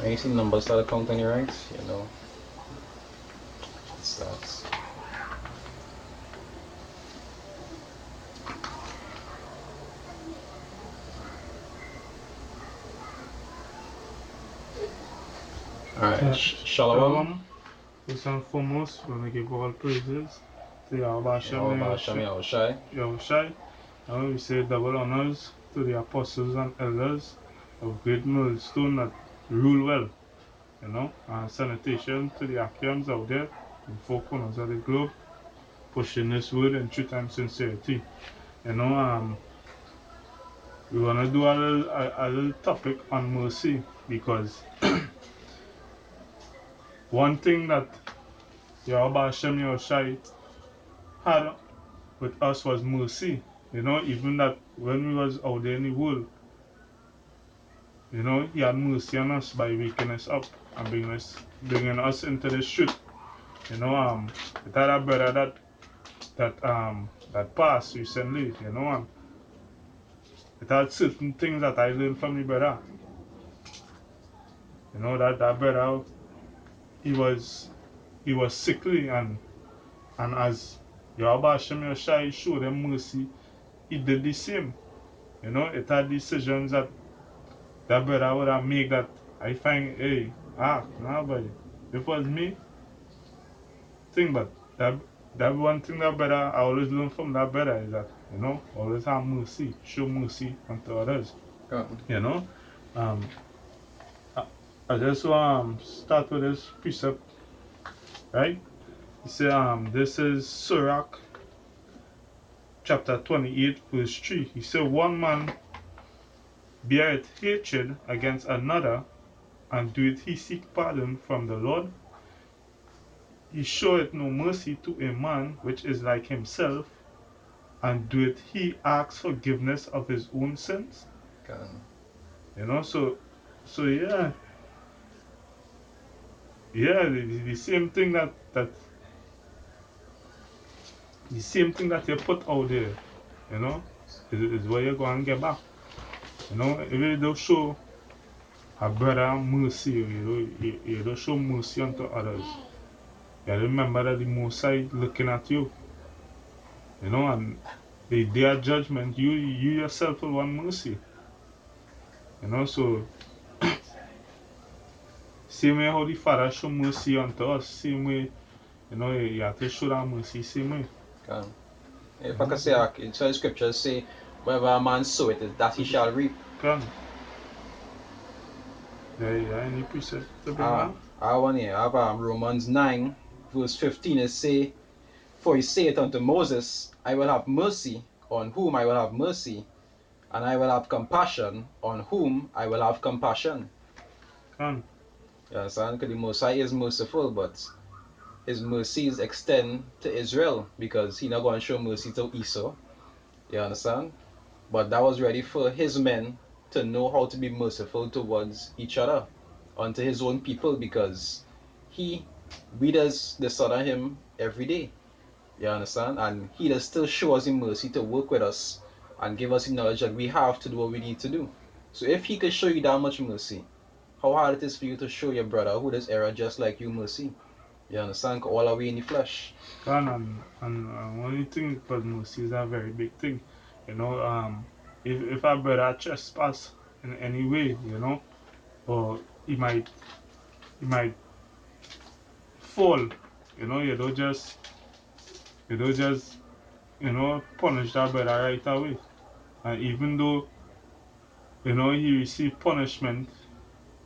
When you see numbers start to count on your right, you know, it starts. Alright, Shalom. Shalom. First and foremost, we want to give all praises to Yahweh Hashem Yahweh Hashem Yahushai. Yahushai. And we say double honors to the apostles and elders of great millstone that rule well, you know. And salutation to the Achaeans out there in four corners of the globe, pushing this word in truth and sincerity. You know, we want to do a little topic on mercy because one thing that Yahweh Hashem Yahushai had with us was mercy. You know, even that when we was out there in the world, you know, he had mercy on us by waking us up and bringing us into the truth. You know, it had a brother that passed recently, you know, and it had certain things that I learned from the brother. You know, that brother, he was sickly, and as Yahweh Hashem Yoshai showed him mercy, he did the same. You know, it had decisions that brother would have made that I find, hey, nah, but if it was me, but that one thing that brother I always learn from that brother is that, you know, always have mercy, show mercy unto others. You know, I just want to start with this precept, right? He said, this is Sirach chapter 28, verse 3. He said, one man beareth hatred against another, and doeth he seek pardon from the Lord? He showeth no mercy to a man which is like himself, and doeth he ask forgiveness of his own sins? You know, so yeah, the same thing that the same thing that you put out there, you know, is where you're going to get back. You know, if you don't show a brother mercy, you don't show mercy unto others, you remember that the Most High looking at you. You know, and the day of judgment, you yourself will want mercy. You know, so same way how the Father show mercy unto us, same way, you know, you have to show that mercy, same way. If I can say, so the scriptures say, wherever a man soweth, that he shall reap. Yeah, any precept to bring down? I want to have Romans 9, verse 15, it say, for he saith unto Moses, I will have mercy on whom I will have mercy, and I will have compassion on whom I will have compassion. You understand? Because the Most High is merciful, but his mercies extend to Israel, because he not going to show mercy to Esau. You understand? But that was ready for his men to know how to be merciful towards each other, unto his own people, because we does dishonor him every day. You understand? And he does still show us the mercy to work with us and give us the knowledge that we have to do what we need to do. So if he could show you that much mercy, how hard it is for you to show your brother who does error just like you mercy? You understand? All are we in the flesh. And one thing, because mercy is a very big thing. You know, if a brother trespass in any way, you know, or he might fall, you know, you don't just you know, punish that brother right away. And even though, you know, he received punishment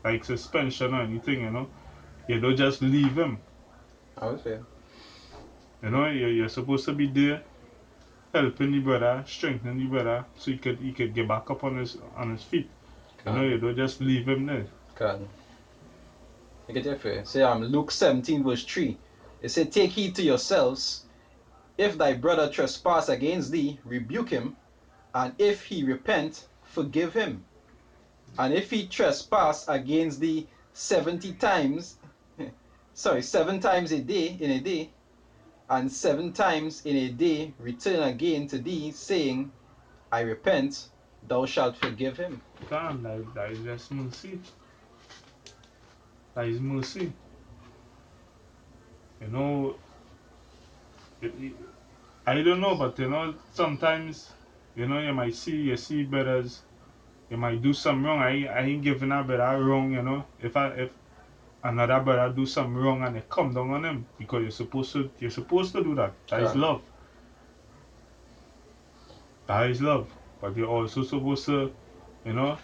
like suspension or anything, you know, you don't just leave him. I would say. You know, you're supposed to be there helping the brother, strengthening the brother, so he could get back up on his feet. You know, you don't just leave him there. You get your fair. Say Luke 17 verse 3. It said, take heed to yourselves. If thy brother trespass against thee, rebuke him, and if he repent, forgive him. And if he trespass against thee 70 times, 7 times in a day, and 7 times in a day return again to thee, saying, I repent, thou shalt forgive him. That is just mercy. That is mercy. You know, I don't know, but sometimes, you might see brothers, you might do something wrong. I ain't giving a brother wrong. If another brother do something wrong and they come down on him because you're supposed to do that. That is Can. love. That is love. But you're also supposed to,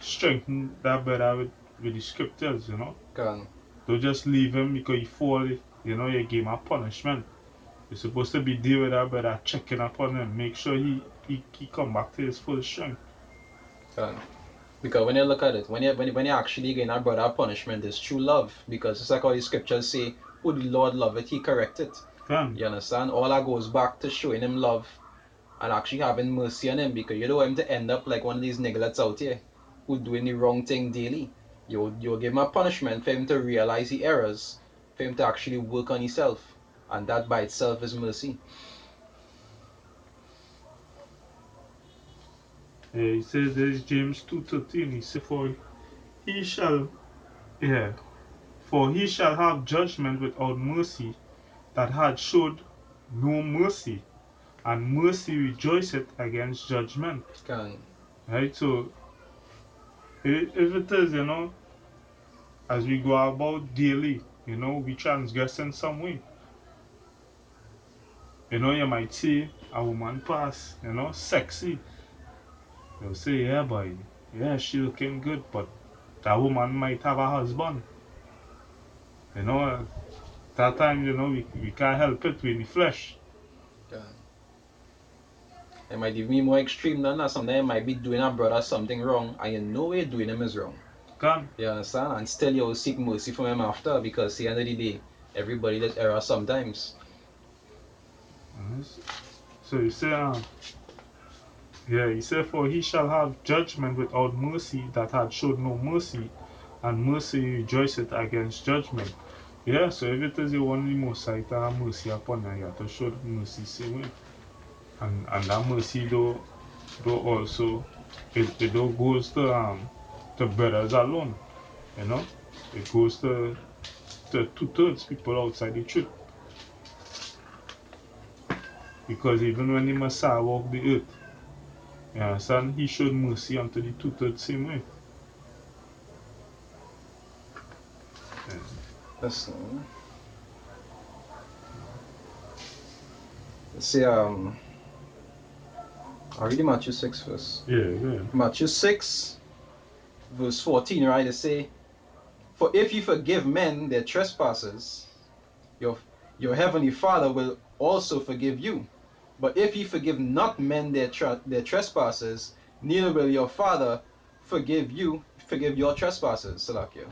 strengthen that brother with the scriptures. Can. Don't just leave him because he fall, you give him a punishment. You're supposed to be there with that brother, checking upon him, make sure he come back to his full strength. Can. Because when you look at it, when you actually getting a brother punishment, it's true love. Because it's like how the scriptures say, who the Lord loveth, he correct it. Can. You understand? All that goes back to showing him love and actually having mercy on him, because you don't want him to end up like one of these nigglets out here who doing the wrong thing daily. You'll give him a punishment for him to realize the errors, for him to actually work on himself. And that by itself is mercy. He says there's James 2:13. He said, he shall, yeah, for he shall have judgment without mercy that had showed no mercy, and mercy rejoiceth against judgment. Can. Right? So, if it is, as we go about daily, we transgress in some way. You might see a woman pass, sexy. They'll say, yeah, boy, yeah, she looking good, but that woman might have a husband. That time, we can't help it, we in the flesh. Can. It might even be more extreme than that. Sometimes you might be doing a brother something wrong, and you know you're doing him is wrong. Can. You understand? And still you'll seek mercy from him after, because at the end of the day, everybody does error sometimes. So you say, he said, for he shall have judgment without mercy that had showed no mercy, and mercy rejoiceth against judgment. Yeah, so if it is you want the most sight to have mercy upon you, you have to show mercy same way. And that mercy though also it don't goes to brothers alone. It goes to 2/3 people outside the truth. Because even when the Messiah walked the earth, you understand, he showed mercy unto the 2/3 same way. Yeah. Listen. Let's see, I'll read Matthew 6 first. Yeah. Matthew 6, verse 14, right? They say, for if you forgive men their trespasses, your heavenly Father will also forgive you. But if you forgive not men their trespasses, neither will your Father forgive your trespasses. Salakia.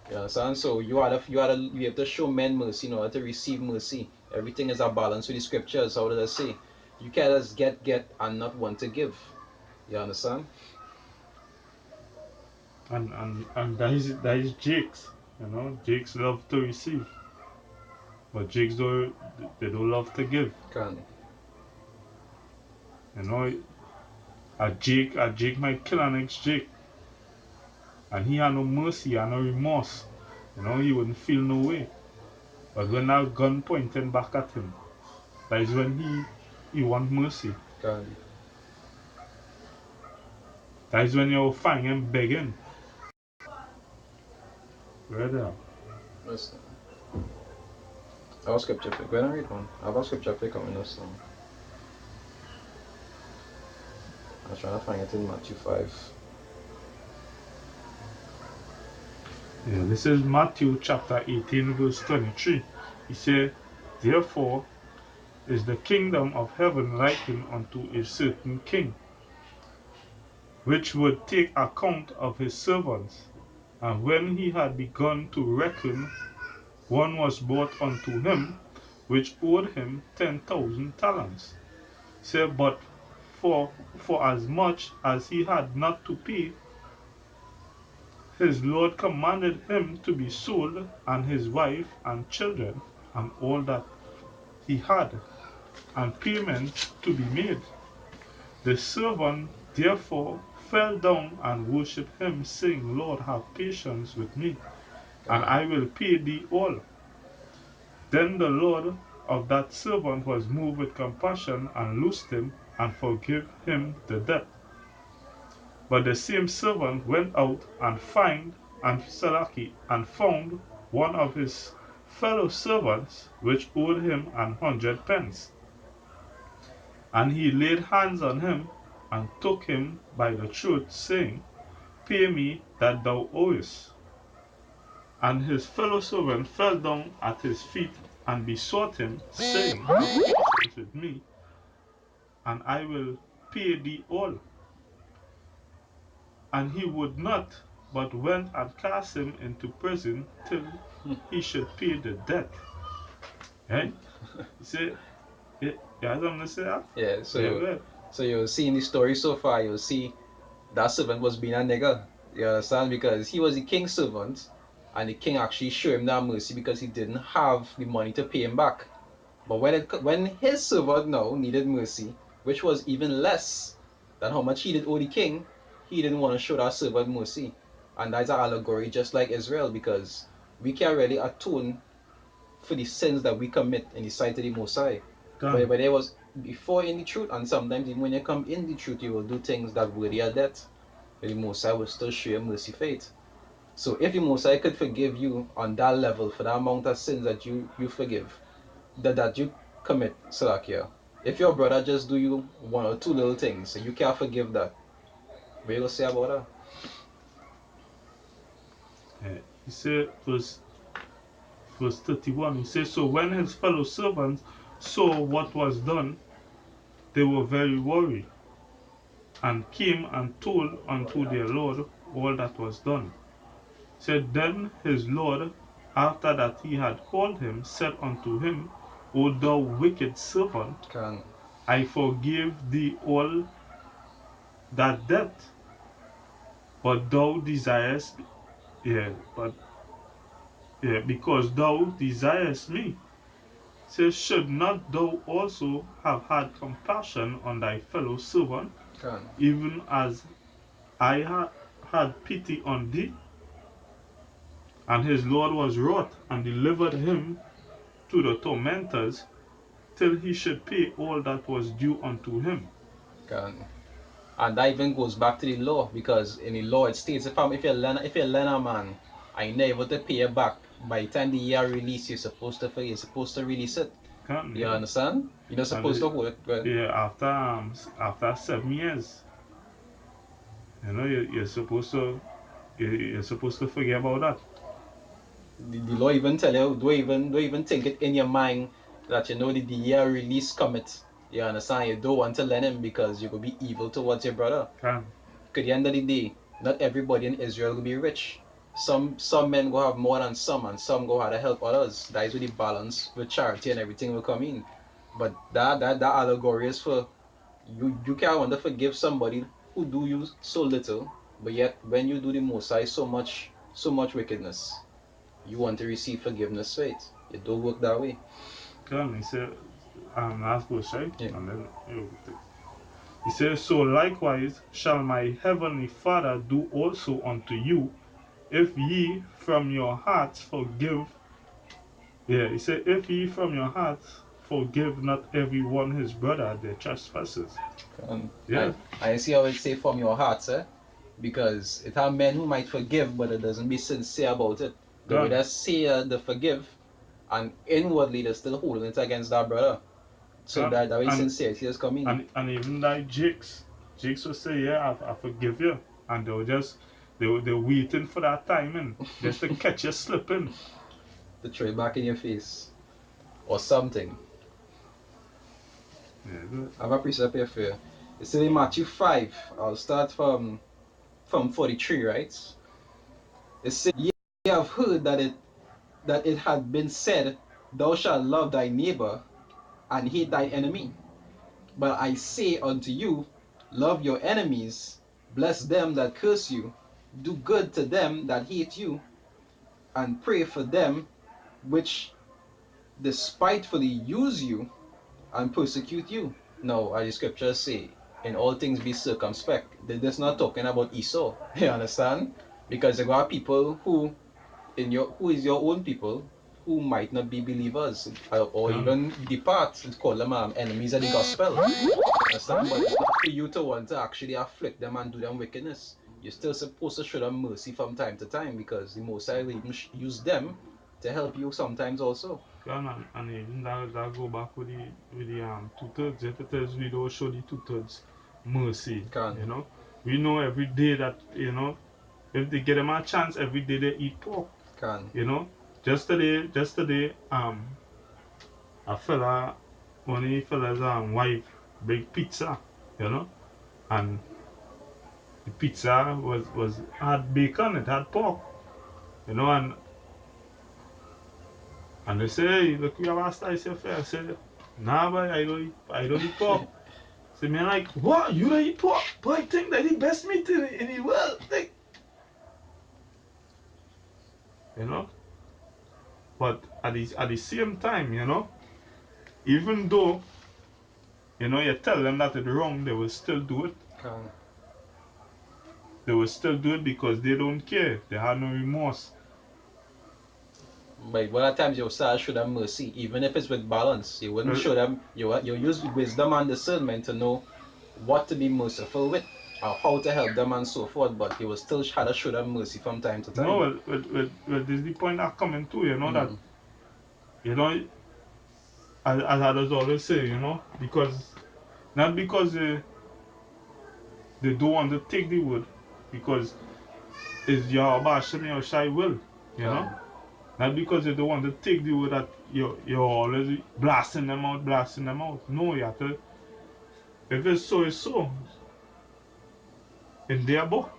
You understand? So you have to show men mercy in order to receive mercy. Everything is a balance with the scriptures. How does it say? You can't just get and not want to give. You understand? And that is Jake's. Jake's love to receive. But Jake's don't love to give. Can. A Jake might kill an next Jake. And he had no mercy and no remorse. He wouldn't feel no way. But when that gun pointed back at him, that is when he want mercy. Can. That is when you'll find him begging. Right there. Listen. I have a scripture pick. When I read one, I have a scripture pick coming this now. I was trying to find it in Matthew 5. Yeah, this is Matthew chapter 18, verse 23. He said, therefore is the kingdom of heaven likened unto a certain king, which would take account of his servants. And when he had begun to reckon, one was brought unto him, which owed him 10,000 talents. Say, but for as much as he had not to pay, his Lord commanded him to be sold, and his wife and children, and all that he had, and payment to be made. The servant therefore fell down and worshipped him, saying, Lord, have patience with me, and I will pay thee all. Then the Lord of that servant was moved with compassion, and loosed him, and forgave him the debt. But the same servant went out and found one of his fellow servants which owed him 100 pence. And he laid hands on him, and took him by the throat, saying, Pay me that thou owest. And his fellow servant fell down at his feet, and besought him, saying, Have patience with me, and I will pay thee all. And he would not, but went and cast him into prison till he should pay the debt. Right? You see, you have something to say? Huh? Yeah, Yeah, good. so you're seeing the story so far, you'll see that servant was being a nigger. You understand? Because he was the king's servant, and the king actually showed him that mercy because he didn't have the money to pay him back. But when his servant now needed mercy, which was even less than how much he did owe the king, he didn't want to show that servant mercy. And that's an allegory just like Israel, because we can't really atone for the sins that we commit in the sight of the Most High. But there was before in the truth, and sometimes even when you come in the truth, you will do things that worthy of death. But the Most High will still show you mercy fate. So if the Most High could forgive you on that level for the amount of sins that you forgive, that you commit, Salakia, if your brother just do you one or two little things and you can't forgive that, what you gonna say about that? He said, verse 31, he says, So when his fellow servants saw what was done, they were very worried, and came and told unto their Lord all that was done. Said then his Lord, after that he had called him, said unto him, O thou wicked servant, I forgave thee all that debt, but thou desirest, because thou desirest me. Says, should not thou also have had compassion on thy fellow servant, even as I had pity on thee? And his Lord was wroth, and delivered him to the tormentors, till he should pay all that was due unto him. And that even goes back to the law, because in the law it states if you lend a man and you're not able to pay it back, by the time the year release, you're supposed to release it. You understand? You're not supposed to hold it. Yeah, after 7 years, you're supposed to forget about that. The law even tell you, don't even think it in your mind that the year release commit. You understand? You don't want to lend him because you could be evil towards your brother. Because at the end of the day, not everybody in Israel will be rich. Some men go have more than some, and some go have to help others. That is where the balance with charity and everything will come in. But that allegory is for you can't want to forgive somebody who do you so little, but yet when you do the Most High so much wickedness, you want to receive forgiveness straight. It don't work that way. He said, last verse, right? Yeah. And then he says, So likewise shall my heavenly Father do also unto you, if ye from your hearts forgive. Yeah, he said, if ye from your hearts forgive not every one his brother their trespasses. Yeah. I see how it say from your hearts, because it have men who might forgive, but it doesn't be sincere about it. The way they say they forgive, and inwardly they're still holding it against that brother. So that way sincerity is coming. And even like Jakes will say, yeah, I forgive you. And they're waiting for that timing, just to catch you slipping. To throw it back in your face. Or something. Yeah, I have a precept here for you. It's in Matthew 5. I'll start from 43, right? It says, Ye have heard that it had been said, Thou shalt love thy neighbor and hate thy enemy. But I say unto you, love your enemies, bless them that curse you, do good to them that hate you, and pray for them which despitefully use you and persecute you. Now, as the scriptures say, in all things be circumspect. They're just not talking about Esau. You understand? Because there are people who who is your own people who might not be believers or Can. even depart, call them enemies of the gospel. Understand? But it's not for you to want to actually afflict them and do them wickedness. You're still supposed to show them mercy from time to time because the Most High will even use them to help you sometimes also. And even that go back with the 2/3. If it is we don't show the 2/3 mercy, Can. you know. We know every day that, you know, if they get them a chance, every day they eat pork. Can. You know. Yesterday, a fella, one of the fella's wife bake pizza, you know, and the pizza was had bacon, it had pork, you know, and they say, hey, look, we have a slice of fair. I said, nah, boy, I don't eat pork. So me like, what? You don't eat pork? Boy, I think that the best meat in the world. Like, you know? But at the same time, you know, even though, you know, you tell them that it's wrong, they will still do it. Can. They will still do it because they don't care. They have no remorse. But one of the times you start show them mercy, even if it's with balance. You wouldn't Uh, show them, you use wisdom and discernment to know what to be merciful with or how to help them and so forth, but you will still try to show them mercy from time to no, time. well, this is the point I'm coming to, you know, that, Mm. you know, as others always say, you know, because, not because they don't want to take the word, because it's your Bashan or Shai will, you know? Can. Not because they don't want to take the word that you're always blasting them out, blasting them out. No, you have to, if it's so, it's so. In their book.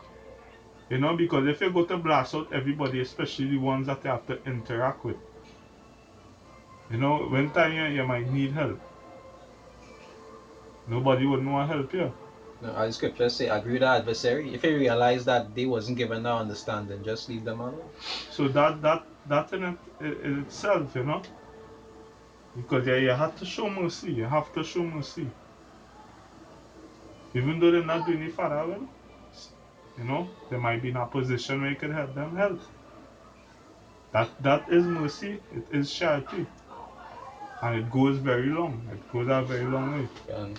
You know, because if you go to blast out everybody, especially the ones that you have to interact with, you know, when time you might need help, nobody would want to help you. No, as the scriptures say, agree with the adversary. If you realize that they wasn't given the understanding, just leave them alone. So that in itself, you know, because you have to show mercy. You have to show mercy. Even though they're not doing it for well, you know, they might be in a position where you can help them help. That is mercy, it is charity. And it goes very long. It goes a very long way. And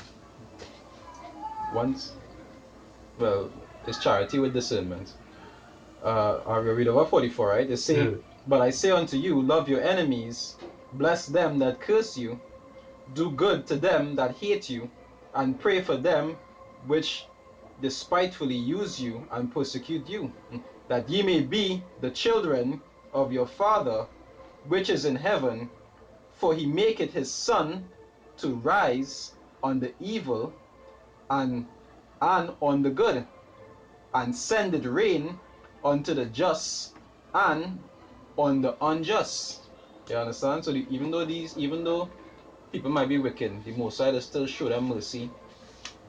once, well, it's charity with discernment. I will read over 44, right? They say, Yeah. but I say unto you, love your enemies, bless them that curse you, do good to them that hate you, and pray for them which despitefully use you and persecute you, that ye may be the children of your Father which is in heaven, for he maketh his sun to rise on the evil and on the good, and sendeth rain unto the just and on the unjust. You understand? So even though people might be wicked, the Most High still show them mercy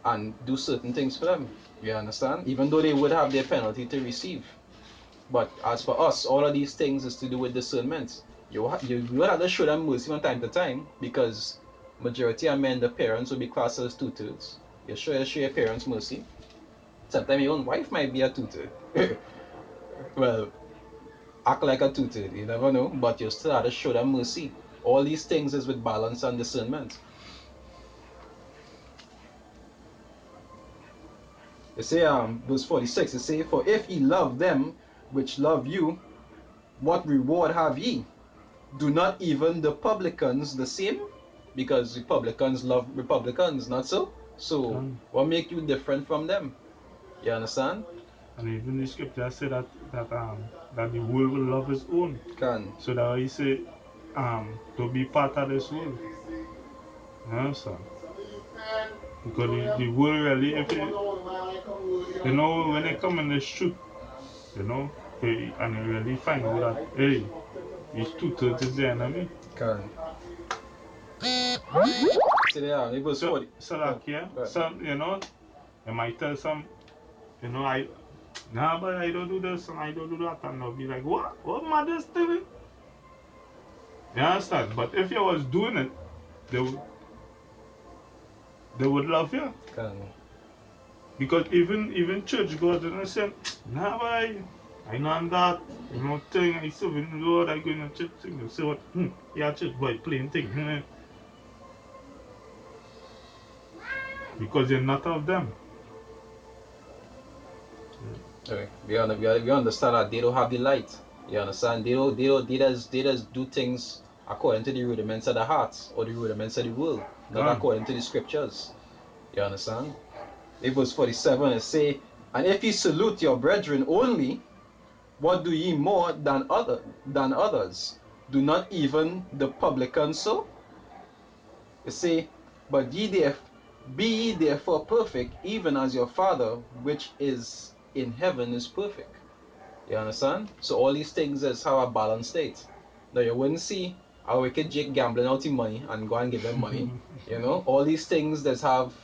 and do certain things for them. You understand? Even though they would have their penalty to receive. But as for us, all of these things is to do with discernment. You will have to show them mercy from time to time because majority of men, the parents will be classed as 2/3. You show your parents mercy. Sometimes your own wife might be a 2/3. Well, act like a 2/3. You never know, but you still have to show them mercy. All these things is with balance and discernment. It say verse 46, it say, for if ye love them which love you, what reward have ye? Do not even the publicans the same? Because republicans love republicans, not so? So Can. what make you different from them? You understand? And even the scripture say that the world will love his own. Can. So that he say to be part of this world. You understand? Because the world really, if you know, when they come in the street, you know, and you really find out that, hey, these 2/3 is the enemy. Can. See there, it was 40. So Go on, like, yeah, go on. some, you know, you might tell some, you know, nah, but I don't do this and I don't do that, and they'll be like, what? What mother's doing? You understand? But if you was doing it, they would, they would love you. Can. Because even church goers, they say, nah, boy. I know that. You know, thing I serve in the Lord, I go in the church thing. You say what? Yeah, church boy plain thing. Because you're not of them. Okay. We understand that they don't have the light. You understand? They just do things according to the rudiments of the heart or the rudiments of the world, not Gone. according to the scriptures. You understand? In verse 47 it say, and if ye salute your brethren only, what do ye more than others? Do not even the publicans so? It say, but be ye therefore perfect, even as your Father which is in heaven is perfect. You understand? So all these things is how a balanced state. Now you wouldn't see a wicked Jake gambling out his money and go and give them money. You know, all these things that have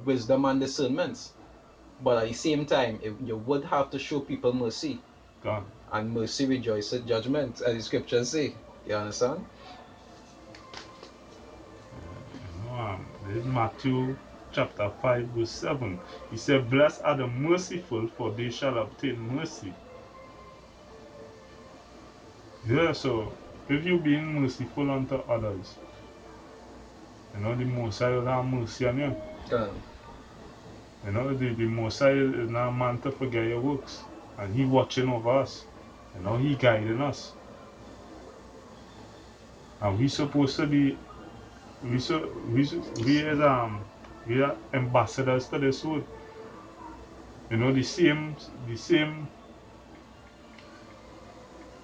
wisdom and discernment. But at the same time, you would have to show people mercy. Gone. And mercy rejoiceth judgment, as the scriptures say. You understand? You know, this is Matthew chapter 5, verse 7. He said, blessed are the merciful, for they shall obtain mercy. Yeah, so if you being merciful unto others, you know, the Most High will have mercy on you. You know, the Most High is not a man to forget your works. And He watching over us. You know, He guiding us. And we supposed to be, we are ambassadors to this world. You know, the same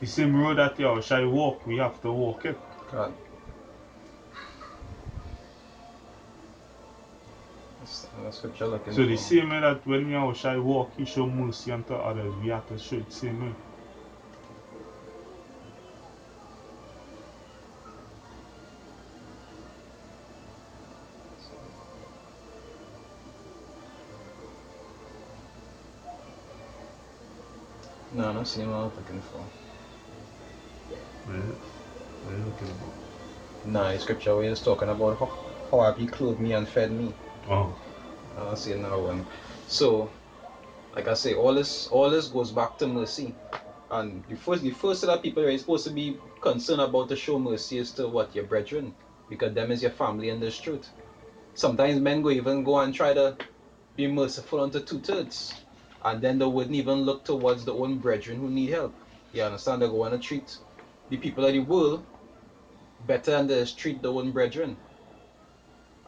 road that Yahushua walk, we have to walk it. God. That's scripture looking So the for. same way that when Yahushua walk, He show mercy unto others, we have to show it the same way. No, not same what I was looking for. What are you looking for? Nah, the scripture where it's talking about how have you clothed me and fed me. Oh. I don't see another one. So, like I say, all this goes back to mercy. And the first set of people are supposed to be concerned about to show mercy is to what? Your brethren. Because them is your family in this truth. Sometimes men even go and try to be merciful unto 2/3. And then they wouldn't even look towards the own brethren who need help. You understand? They go and treat the people of the world better than they treat their own brethren.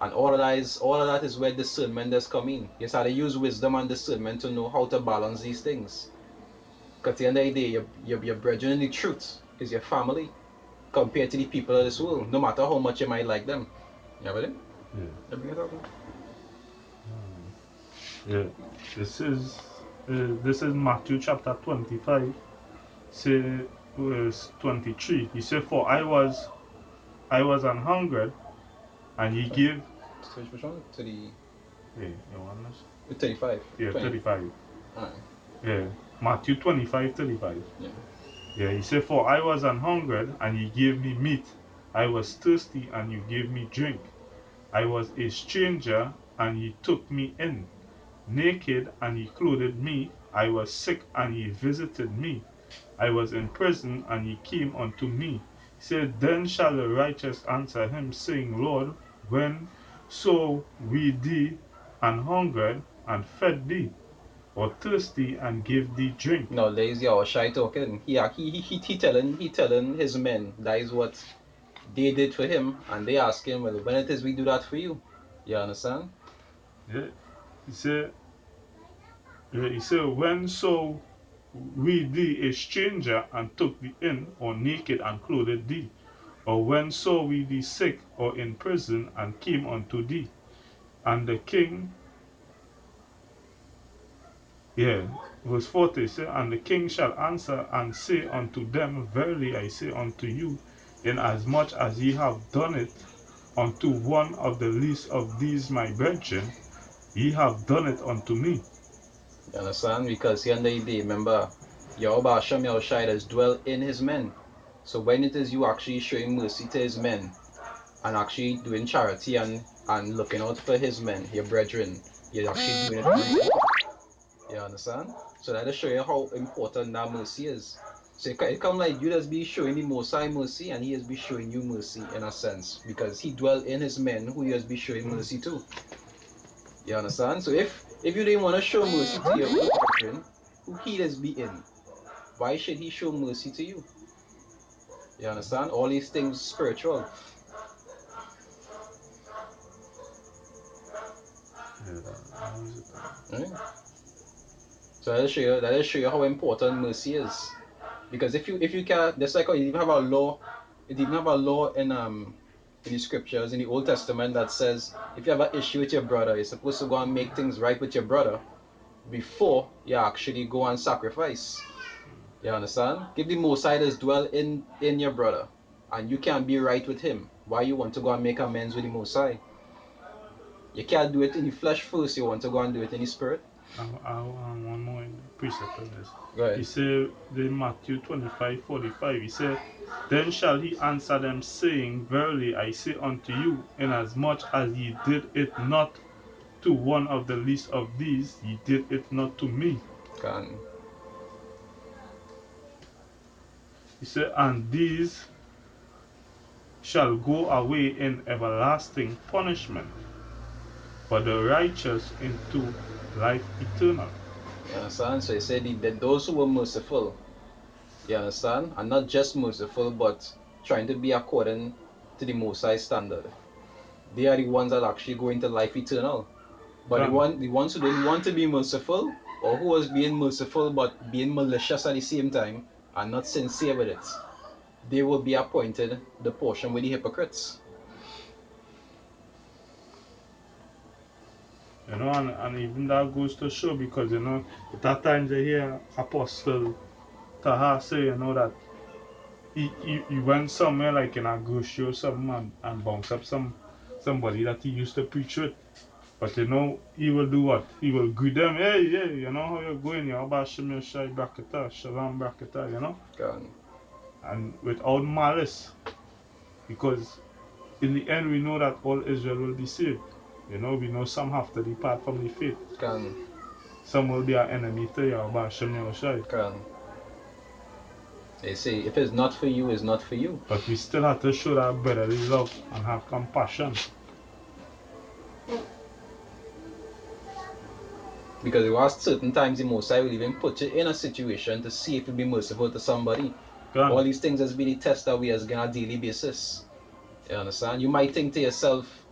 And all of that is where discernment does come in. You just have to use wisdom and discernment to know how to balance these things. Because at the end of the day, your brethren in the truth is your family compared to the people of this world, no matter how much you might like them. You have it? Yeah. Bring it up. Yeah. This is Matthew chapter 25, say verse 23. He said, for I was an hungered, and ye gave. Which one? To the. Yeah, you want this? 35. Yeah, 20. 35. Alright. Yeah. Matthew 25, 35. Yeah. Yeah, he said, for I was an hungered, and ye gave me meat. I was thirsty, and you gave me drink. I was a stranger, and ye took me in. Naked, and ye clothed me. I was sick, and ye visited me. I was in prison, and ye came unto me. He said, then shall the righteous answer him, saying, Lord, when saw we thee an hungered, and fed thee, or thirsty, and gave thee drink? No, lazy or shy talking. He telling his men that is what they did for him, and they ask him, well, when it is we do that for you. You understand? Yeah. He said, when saw we thee a stranger, and took thee in, or naked, and clothed thee? Or when saw we thee sick, or in prison, and came unto thee? And the king, verse 40 say, and the king shall answer and say unto them, verily I say unto you, inasmuch as ye have done it unto one of the least of these my brethren, ye have done it unto me. You understand? Because here and the day, remember, Yahweh Hashem Yahushai does dwell in his men. So when it is you actually showing mercy to his men, and actually doing charity and looking out for his men, your brethren, you're actually doing it. You understand? So that'll show you how important that mercy is. So it come like you just be showing the Most High mercy, and He has be showing you mercy in a sense, because He dwell in His men who He has be showing mercy to. You understand? So if you didn't want to show mercy to your own brethren, who He does be in, why should He show mercy to you? You understand? All these things spiritual. Right? So that'll show you how important mercy is. Because if you can't, that's like how you even have a law, it even have a law in the scriptures in the Old Testament that says if you have an issue with your brother, you're supposed to go and make things right with your brother before you actually go and sacrifice. You understand? Give the Most High dwell in your brother, and you can't be right with him. Why you want to go and make amends with the Most High? You can't do it in the flesh first. You want to go and do it in the spirit. I one more precept on this. Go ahead. He said in Matthew 25:45, he said, Then shall he answer them, saying, Verily I say unto you, inasmuch as ye did it not to one of the least of these, ye did it not to me. Can. He said, And these shall go away in everlasting punishment, but the righteous into life eternal. You understand? So he said that those who were merciful, you understand, and not just merciful, but trying to be according to the Most High standard. They are the ones that actually go into life eternal. But the ones who didn't want to be merciful, or who was being merciful but being malicious at the same time, and not sincere with it, they will be appointed the portion with the hypocrites. You know, and even that goes to show, because you know, at times I hear Apostle Taha say, you know, that he went somewhere like in a grocery or something, and bounce up somebody that he used to preach with. But you know, he will do what? He will greet them, hey, you know how you're going, you're about Shemir Shai Brakata, Shalom Brakata, you know? God. And without malice. Because in the end, we know that all Israel will be saved. You know, we know some have to depart from the faith. God. Some will be our enemy to Yahweh Shemir Shai. God. They say, if it's not for you, it's not for you. But we still have to show that brotherly love and have compassion. Because there are certain times the Most High will even put you in a situation to see if you'll be merciful to somebody. God. All these things has been the test that we as on a daily basis. You understand? You might think to yourself,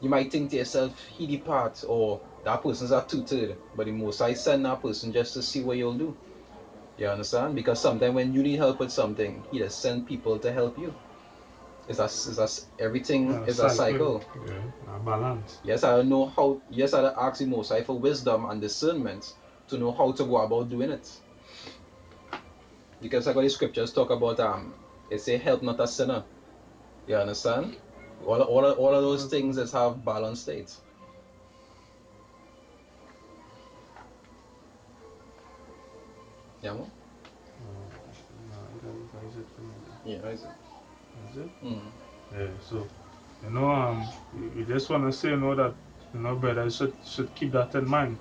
he depart, or that person's a tutor, but the Most High send that person just to see what you'll do. You understand? Because sometimes when you need help with something, He just send people to help you. Everything is a cycle. Yeah, a balance. Yes, I know how. Yes, I ask the Most High for wisdom and discernment to know how to go about doing it. Because like what the scriptures talk about, it say help not a sinner. You understand? All of those things is have balanced states. Yeah, man? Yeah, is it? Is it? Mm. Yeah, so, you know, we just want to say, you know, that, you know, brothers should keep that in mind.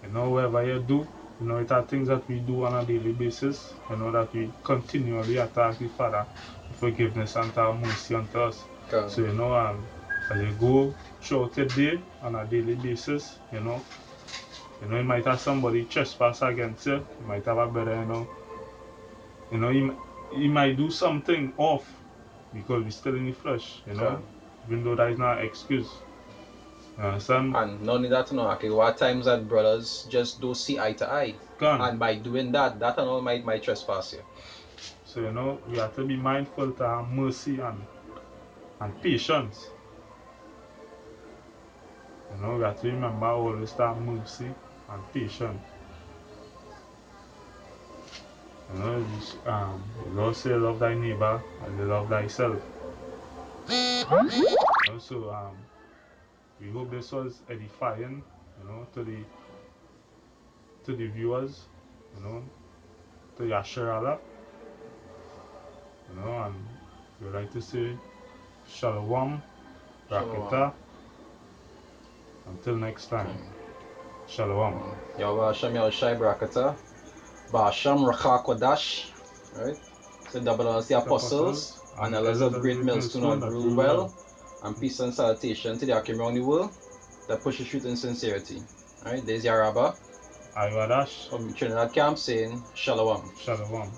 You know, whatever you do, you know, it are things that we do on a daily basis, you know, that we continually ask the Father for forgiveness and to have mercy unto us. God. So, you know, as you go throughout your day on a daily basis, you know, you might have somebody trespass against you, you might have a brother, you know, he might do something off because we're still in the flesh, you know, God. even though that is not an excuse. You understand? And not only that, no, okay, what times that brothers just don't see eye to eye. Gone. And by doing that and all might trespass you. So, you know, we have to be mindful to have mercy and patience. You know, we have to remember always to have mercy and patience. You know, the Lord say love thy neighbor and you love thyself. You know, so we hope this was edifying, you know, to the viewers, you know, to Yasharala, you know, and we would like to say Shalom, Rakita. Until next time. Shalom. Yahweh Hashem Yahushai Barakatah. Ba'asham Racha Kodash. Right? So double honors the apostles and elders of great millstone that grew well. And peace and salutation to the Akim around the world that push the truth in sincerity. Right? There's your Rabbah Ayadash. from Trinidad Camp saying Shalom. Shalom.